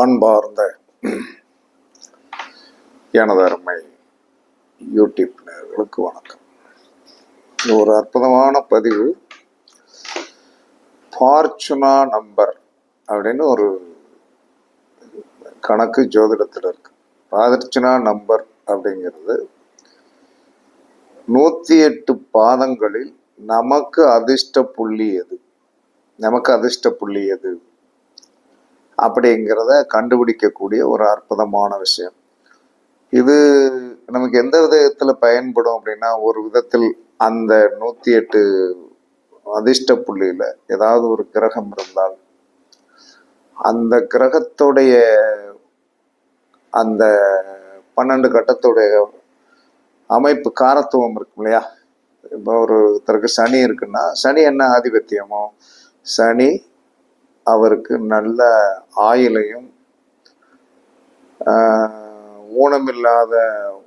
அன்பார்ந்த எனது அருமை யூடியூப் நேயர்களுக்கு வணக்கம். இது ஒரு அற்புதமான பதிவு. ஃபார்ச்சுனா நம்பர் அப்படின்னு ஒரு கணக்கு ஜோதிடத்தில் இருக்கு. ஃபார்ச்சுனா நம்பர் அப்படிங்கிறது 108 பாதங்களில் நமக்கு அதிர்ஷ்ட புள்ளி எது அப்படிங்கிறத கண்டுபிடிக்கக்கூடிய ஒரு அற்புதமான விஷயம். இது நமக்கு எந்த விதத்துல பயன்படும் அப்படின்னா, ஒரு விதத்தில் அந்த 108 அதிர்ஷ்ட புள்ளியில ஏதாவது ஒரு கிரகம் இருந்தால் அந்த கிரகத்துடைய அந்த 12 கட்டத்துடைய அமைப்பு காரத்துவம் இருக்கும் இல்லையா. இப்போ ஒருத்தருக்கு சனி இருக்குன்னா, சனி என்ன ஆதிபத்தியமோ, சனி அவருக்கு நல்ல ஆயுளையும் ஊனமில்லாத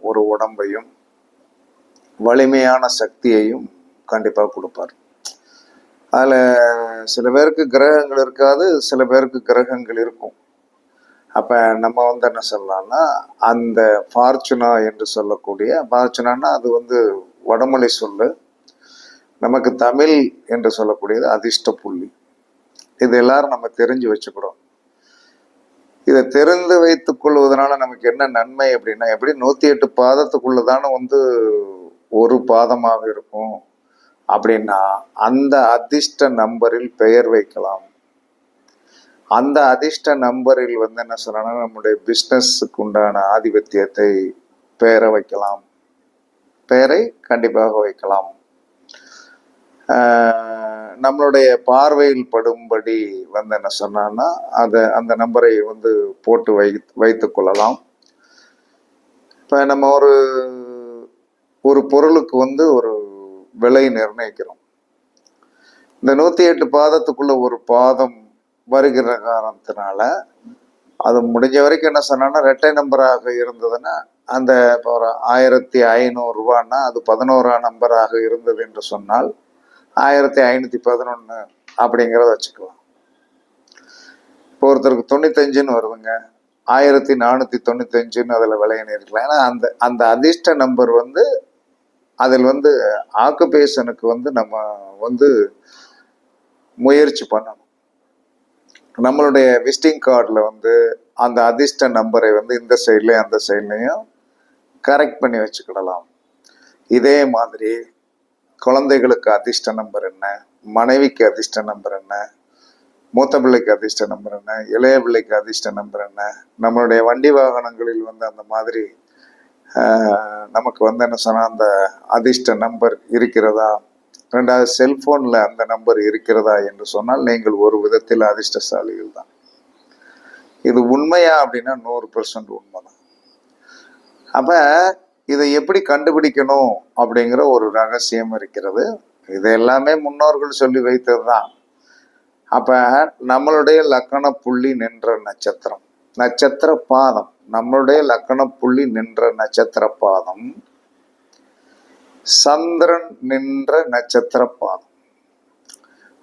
ஒரு உடம்பையும் வலிமையான சக்தியையும் கண்டிப்பாக கொடுப்பார். அதில் சில பேருக்கு கிரகங்கள் இருக்காது, சில பேருக்கு கிரகங்கள் இருக்கும். அப்போ நம்ம என்ன சொல்லலாம்னா, அந்த ஃபார்ச்சுனா என்று சொல்லக்கூடிய, ஃபார்ச்சுனான்னா அது வடமொழி சொல்லு, நமக்கு தமிழ் என்று சொல்லக்கூடியது அதிர்ஷ்ட புள்ளி. இது எல்லாரும் நம்ம தெரிஞ்சு வச்சுக்கிறோம். இதை தெரிந்து வைத்துக் கொள்வதனால நமக்கு என்ன நன்மை அப்படின்னா, எப்படி 108 பாதத்துக்குள்ளதான ஒரு பாதமாக இருக்கும் அப்படின்னா, அந்த அதிர்ஷ்ட நம்பரில் பெயர் வைக்கலாம். அந்த அதிர்ஷ்ட நம்பரில் என்ன சொல்லணும்னா, நம்முடைய பிஸ்னஸுக்கு உண்டான ஆதிபத்தியத்தை பெயரை வைக்கலாம், பெயரை கண்டிப்பாக வைக்கலாம். நம்மளுடைய பார்வையில் படும்படி என்ன சொன்னான்னா, அந்த நம்பரை போட்டு வைத்து கொள்ளலாம். இப்போ நம்ம ஒரு பொருளுக்கு ஒரு விலை நிர்ணயிக்கிறோம். இந்த 108 பாதத்துக்குள்ள ஒரு பாதம் வருகிற காரணத்தினால அது முடிஞ்ச வரைக்கும் என்ன சொன்னா, ரெட்டை நம்பராக இருந்ததுன்னா, அந்த இப்போ ஒரு 1500 ரூபான்னா அது 11ஆம் நம்பராக இருந்தது என்று சொன்னால் 1511 அப்படிங்கிறத வச்சுக்கலாம். இப்போ ஒருத்தருக்கு 95ன்னு வருதுங்க, 1495ன்னு அதில் விலையின்னு இருக்கலாம். ஏன்னா அந்த அதிர்ஷ்ட நம்பர் அதில் ஆக்குபேஷனுக்கு நம்ம முயற்சி பண்ணணும். நம்மளுடைய விசிட்டிங் கார்டில் அந்த அதிர்ஷ்ட நம்பரை இந்த சைட்லையும் அந்த சைட்லையும் கரெக்ட் பண்ணி வச்சுக்கிடலாம். இதே மாதிரி குழந்தைகளுக்கு அதிர்ஷ்ட நம்பர் என்ன, மனைவிக்கு அதிர்ஷ்ட நம்பர் என்ன, மூத்த பிள்ளைக்கு அதிர்ஷ்ட நம்பர் என்ன, இளைய பிள்ளைக்கு அதிர்ஷ்ட நம்பர் என்ன, நம்மளுடைய வண்டி வாகனங்களில் அந்த மாதிரி நமக்கு என்ன சொன்னால் அந்த அதிர்ஷ்ட நம்பர் இருக்கிறதா, ரெண்டாவது செல்போன்ல அந்த நம்பர் இருக்கிறதா என்று சொன்னால் நீங்கள் ஒரு விதத்தில் அதிர்ஷ்டசாலிகள் தான். இது உண்மையா அப்படின்னா 100% உண்மைதான். அப்ப இதை எப்படி கண்டுபிடிக்கணும் அப்படிங்கிற ஒரு ரகசியம் இருக்கிறது. இது எல்லாமே முன்னோர்கள் சொல்லி வைத்தது தான். அப்ப நம்மளுடைய லக்கண புள்ளி நின்ற நட்சத்திரம், நட்சத்திர பாதம், நம்மளுடைய லக்கண புள்ளி நின்ற நட்சத்திர பாதம், சந்திரன் நின்ற நட்சத்திர பாதம்.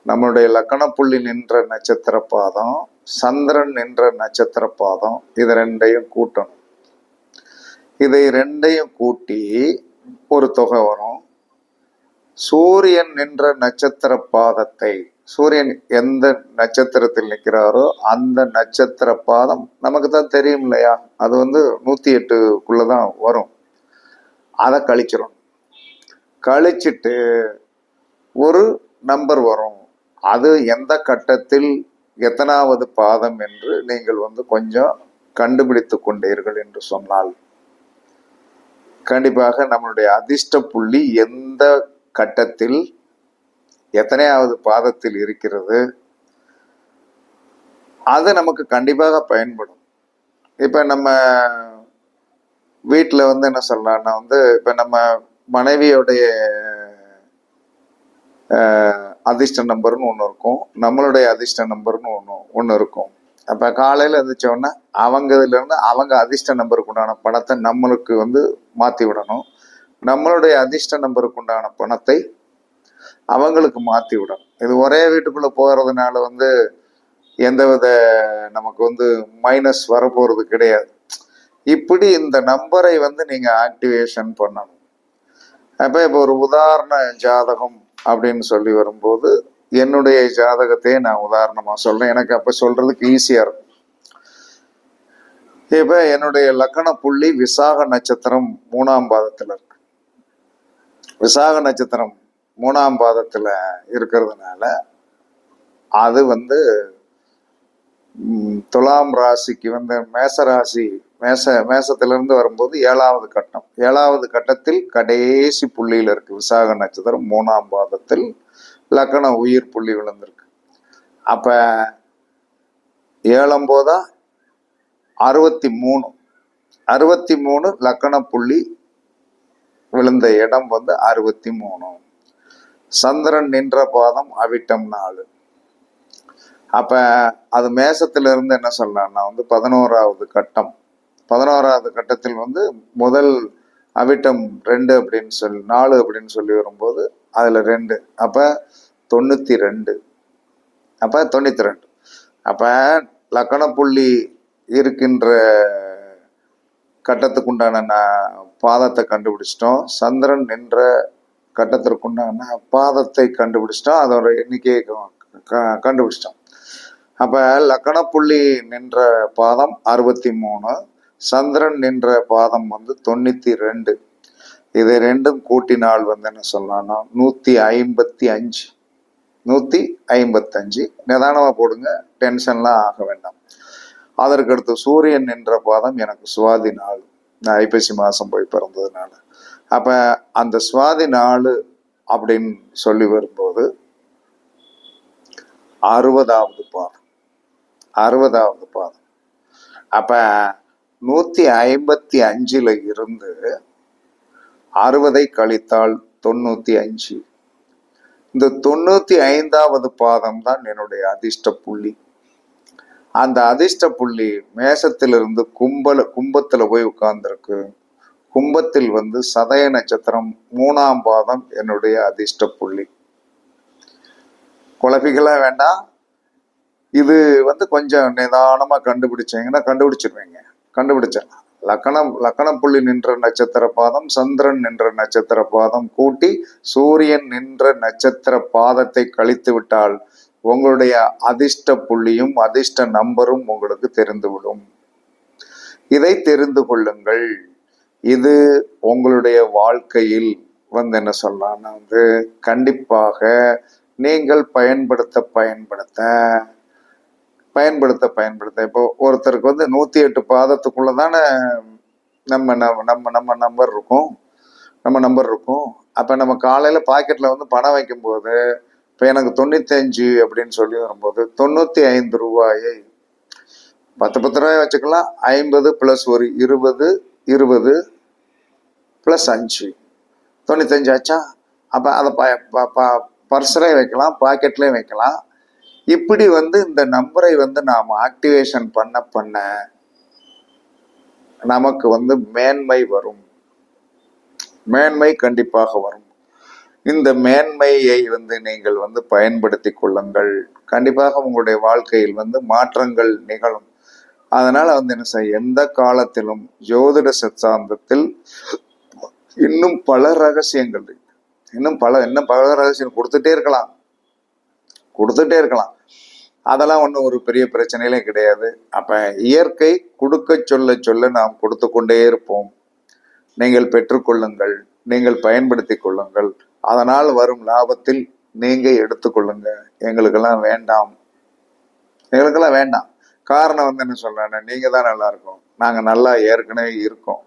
நம்மளுடைய லக்கண புள்ளி நின்ற நட்சத்திர பாதம், சந்திரன் நின்ற நட்சத்திர பாதம், இது ரெண்டையும் கூட்டணும். இதை ரெண்டையும் கூட்டி ஒரு தொகை வரும். சூரியன் நின்ற நட்சத்திர பாதத்தை, சூரியன் எந்த நட்சத்திரத்தில் நிற்கிறாரோ அந்த நட்சத்திர பாதம் நமக்கு தான் தெரியும் இல்லையா, அது 108க்குள்ளதான் வரும். அதை கழிச்சிடும். கழிச்சிட்டு ஒரு நம்பர் வரும். அது எந்த கட்டத்தில் எத்தனாவது பாதம் என்று நீங்கள் கொஞ்சம் கண்டுபிடித்து கொண்டீர்கள் என்று சொன்னால், கண்டிப்பாக நம்மளுடைய அதிர்ஷ்ட புள்ளி எந்த கட்டத்தில் எத்தனையாவது பாதத்தில் இருக்கிறது, அது நமக்கு கண்டிப்பாக பயன்படும். இப்ப நம்ம வீட்டுல என்ன சொல்லலாம்னா, இப்ப நம்ம மனைவியோடைய அதிர்ஷ்ட நம்பர்னு ஒன்று இருக்கும், நம்மளுடைய அதிர்ஷ்ட நம்பர்னு ஒன்று இருக்கும். அப்ப காலையில எழுந்திரிச்சோன்னா அவங்க அதிர்ஷ்ட நம்பருக்கு உண்டான பணத்தை நம்மளுக்கு மாத்தி விடணும், நம்மளுடைய அதிர்ஷ்ட நம்பருக்கு உண்டான பணத்தை அவங்களுக்கு மாத்தி விடணும். இது ஒரே வீட்டுக்குள்ள போறதுனால எந்தவித நமக்கு வந்து மைனஸ் வரப்போறது கிடையாது. இப்படி இந்த நம்பரை வந்து நீங்க ஆக்டிவேஷன் பண்ணணும். அப்ப இப்போ ஒரு உதாரண ஜாதகம் அப்படின்னு சொல்லி வரும்போது என்னுடைய ஜாதகத்தையே நான் உதாரணமா சொல்றேன். எனக்கு அப்ப சொல்றதுக்கு ஈஸியா இருக்கும். இப்ப என்னுடைய லக்கண புள்ளி விசாக நட்சத்திரம் 3ஆம் பாதத்துல இருக்கு. விசாக நட்சத்திரம் 3ஆம் பாதத்துல இருக்கிறதுனால அது வந்து துலாம் ராசிக்கு வந்து மேசராசி மேசத்திலிருந்து வரும்போது 7வது கட்டம். 7வது கட்டத்தில் கடைசி புள்ளியில இருக்கு. விசாக நட்சத்திரம் 3ஆம் பாதத்தில் லக்கண உயிர் புள்ளி விழுந்திருக்கு. அப்ப 7 போதா 63 லக்கண புள்ளி விழுந்த இடம் வந்து 63. சந்திரன் நின்ற பாதம் அவிட்டம் 4. அப்ப அது மேசத்துல இருந்து என்ன சொல்லலாம்னா வந்து 11வது கட்டம். 11வது கட்டத்தில் வந்து முதல் அவிட்டம் 2 அப்படின்னு சொல்லி 4 அப்படின்னு சொல்லி வரும்போது அதுல 2, அப்ப 92. அப்ப 92. அப்ப லக்கண புள்ளி இருக்கின்ற கட்டத்துக்குண்டான பாதத்தை கண்டுபிடிச்சிட்டோம். சந்திரன் நின்ற கட்டத்திற்குண்டான பாதத்தை கண்டுபிடிச்சிட்டோம். அதோட எண்ணிக்கையை கண்டுபிடிச்சிட்டோம். அப்ப லக்கண புள்ளி நின்ற பாதம் 63, சந்திரன் நின்ற பாதம் வந்து 92. இது ரெண்டும் கூட்டினால் வந்து என்ன சொல்லலாம்னா 155. 155 நிதானமா போடுங்க, டென்ஷன்லாம் ஆக வேண்டாம். அதற்கு அடுத்து சூரியன் நின்ற பாதம் எனக்கு சுவாதி 4. நான் ஐப்பசி மாசம் போய் பிறந்ததுனால. அப்ப அந்த சுவாதி 4 அப்படின்னு சொல்லி வரும்போது 60வது பாதம். 60வது பாதம். அப்ப 155ல இருந்து 60 கழித்தால் 95. இந்த 95வது பாதம் தான் என்னுடைய அதிர்ஷ்ட புள்ளி. அந்த அதிர்ஷ்ட புள்ளி மேசத்திலிருந்து கும்பத்துல போய் உட்கார்ந்துருக்கு. கும்பத்தில் வந்து சதய நட்சத்திரம் 3ஆம் பாதம் என்னுடைய அதிர்ஷ்ட புள்ளி. குழப்பிக்கலாம் வேண்டாம். இது வந்து கொஞ்சம் நிதானமா கண்டுபிடிச்சீங்கன்னா கண்டுபிடிச்சிடலாம். லக்கண புள்ளி நின்ற நட்சத்திர பாதம், சந்திரன் நின்ற நட்சத்திர பாதம் கூட்டி சூரியன் நின்ற நட்சத்திர பாதத்தை கழித்து விட்டால் உங்களுடைய அதிர்ஷ்ட புள்ளியும் அதிர்ஷ்ட நம்பரும் உங்களுக்கு தெரிந்துவிடும். இதை தெரிந்து கொள்ளுங்கள். இது உங்களுடைய வாழ்க்கையில் வந்து என்ன சொல்லலாம்னா வந்து கண்டிப்பாக நீங்கள் பயன்படுத்த இப்போ ஒருத்தருக்கு வந்து 108 பாதத்துக்குள்ளதானே நம்ம நம்பர் இருக்கும். அப்ப நம்ம காலையில பாக்கெட்ல வந்து பணம் வைக்கும் போது இப்ப எனக்கு 95 அப்படின்னு சொல்லி வரும்போது 95 ரூபாயை 10 ரூபாய் வச்சுக்கலாம். 50 பிளஸ் ஒரு 20 பிளஸ் 5 95 ஆச்சா. அப்ப அதை பர்ஸ்லயும் வைக்கலாம், பாக்கெட்லயும் வைக்கலாம். இப்படி வந்து இந்த நம்பரை வந்து நாம் ஆக்டிவேஷன் பண்ண நமக்கு வந்து மேன்மை வரும். மேன்மை கண்டிப்பாக வரும். இந்த மேன்மையை வந்து நீங்கள் வந்து பயன்படுத்தி கொள்ளுங்கள். கண்டிப்பாக உங்களுடைய வாழ்க்கையில் வந்து மாற்றங்கள் நிகழும். அதனால வந்து என்ன செய்ய, எந்த காலத்திலும் ஜோதிட சித்தாந்தத்தில் இன்னும் பல ரகசியங்கள், இன்னும் பல ரகசியம் கொடுத்துட்டே இருக்கலாம். அதெல்லாம் ஒன்றும் ஒரு பெரிய பிரச்சனையிலே கிடையாது. அப்ப இயற்கை கொடுக்க சொல்ல நாம் கொடுத்து கொண்டே இருப்போம். நீங்கள் பெற்றுக்கொள்ளுங்கள், நீங்கள் பயன்படுத்தி கொள்ளுங்கள். அதனால் வரும் லாபத்தில் நீங்க எடுத்துக்கொள்ளுங்க. எங்களுக்கெல்லாம் வேண்டாம். காரணம் வந்து என்ன சொல்றேன்னா, நீங்க தான் நல்லா இருக்கும், நாங்க நல்லா ஏற்கனவே இருக்கோம்.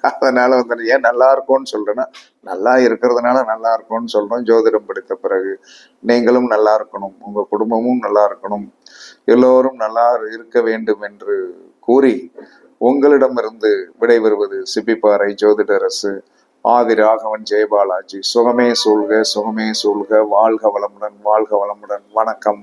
அதனால வந்து ஏன் நல்லா இருக்கும்னு சொல்றேன்னா, நல்லா இருக்கிறதுனால நல்லா இருக்கும்னு சொல்றோம். ஜோதிடம் படித்த பிறகு நீங்களும் நல்லா இருக்கணும், உங்க குடும்பமும் நல்லா இருக்கணும், எல்லோரும் நல்லா இருக்க வேண்டும் என்று கூறி உங்களிடமிருந்து விடைபெறுவது சிப்பிப்பாறை ஜோதிடரசு ஆதி ராகவன் ஜெயபாலாஜி. சுகமே சூழ்க. வாழ்க வளமுடன். வணக்கம்.